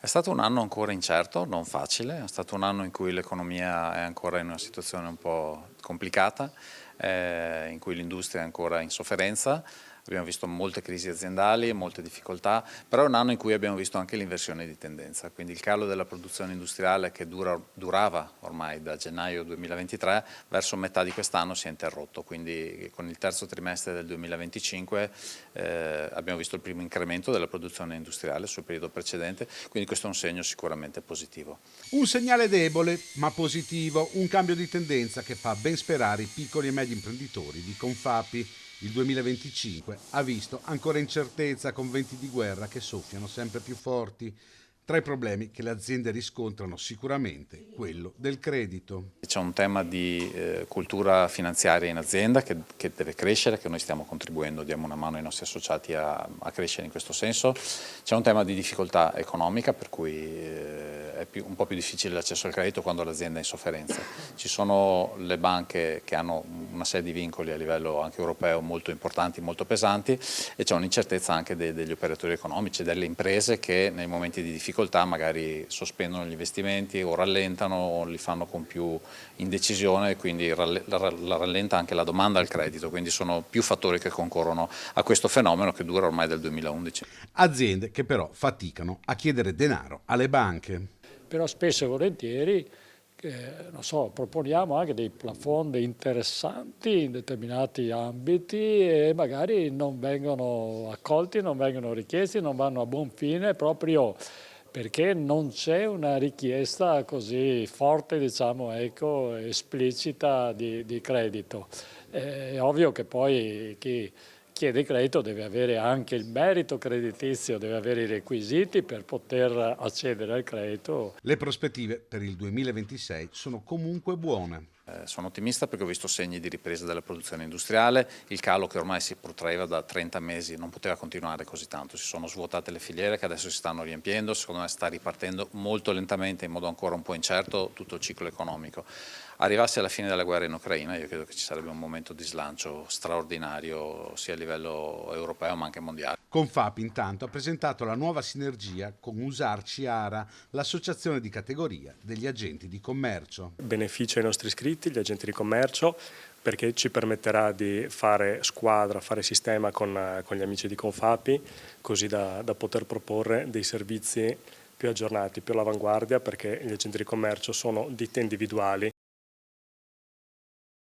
È stato un anno ancora incerto, non facile, è stato un anno in cui l'economia è ancora in una situazione un po' complicata, in cui l'industria è ancora in sofferenza. Abbiamo visto molte crisi aziendali, molte difficoltà, però è un anno in cui abbiamo visto anche l'inversione di tendenza, quindi il calo della produzione industriale che durava ormai da gennaio 2023 verso metà di quest'anno si è interrotto, quindi con il terzo trimestre del 2025 abbiamo visto il primo incremento della produzione industriale sul periodo precedente, quindi questo è un segno sicuramente positivo. Un segnale debole ma positivo, un cambio di tendenza che fa ben sperare i piccoli e medi imprenditori di Confapi. Il 2025 ha visto ancora incertezza con venti di guerra che soffiano sempre più forti. Tra i problemi che le aziende riscontrano sicuramente quello del credito. C'è un tema di cultura finanziaria in azienda che deve crescere, che noi stiamo contribuendo, diamo una mano ai nostri associati a crescere in questo senso. C'è un tema di difficoltà economica per cui è un po' più difficile l'accesso al credito quando l'azienda è in sofferenza. Ci sono le banche che hanno una serie di vincoli a livello anche europeo molto importanti, molto pesanti e c'è un'incertezza anche degli operatori economici, delle imprese che nei momenti di difficoltà magari sospendono gli investimenti o rallentano o li fanno con più indecisione e quindi la rallenta anche la domanda al credito, quindi sono più fattori che concorrono a questo fenomeno che dura ormai dal 2011. Aziende che però faticano a chiedere denaro alle banche. Però spesso e volentieri non so, proponiamo anche dei plafond interessanti in determinati ambiti e magari non vengono accolti, non vengono richiesti, non vanno a buon fine proprio perché non c'è una richiesta così forte, diciamo, ecco, esplicita di credito. È ovvio che poi chi chiede credito deve avere anche il merito creditizio, deve avere i requisiti per poter accedere al credito. Le prospettive per il 2026 sono comunque buone. Sono ottimista perché ho visto segni di ripresa della produzione industriale, il calo che ormai si protraeva da 30 mesi non poteva continuare così tanto, si sono svuotate le filiere che adesso si stanno riempiendo, secondo me sta ripartendo molto lentamente in modo ancora un po' incerto tutto il ciclo economico. Arrivasse alla fine della guerra in Ucraina io credo che ci sarebbe un momento di slancio straordinario sia a livello europeo ma anche mondiale. Confapi intanto ha presentato la nuova sinergia con Usarci Ara, l'associazione di categoria degli agenti di commercio. Beneficia ai nostri iscritti, gli agenti di commercio, perché ci permetterà di fare squadra, fare sistema con gli amici di Confapi, così da poter proporre dei servizi più aggiornati, più all'avanguardia, perché gli agenti di commercio sono ditte individuali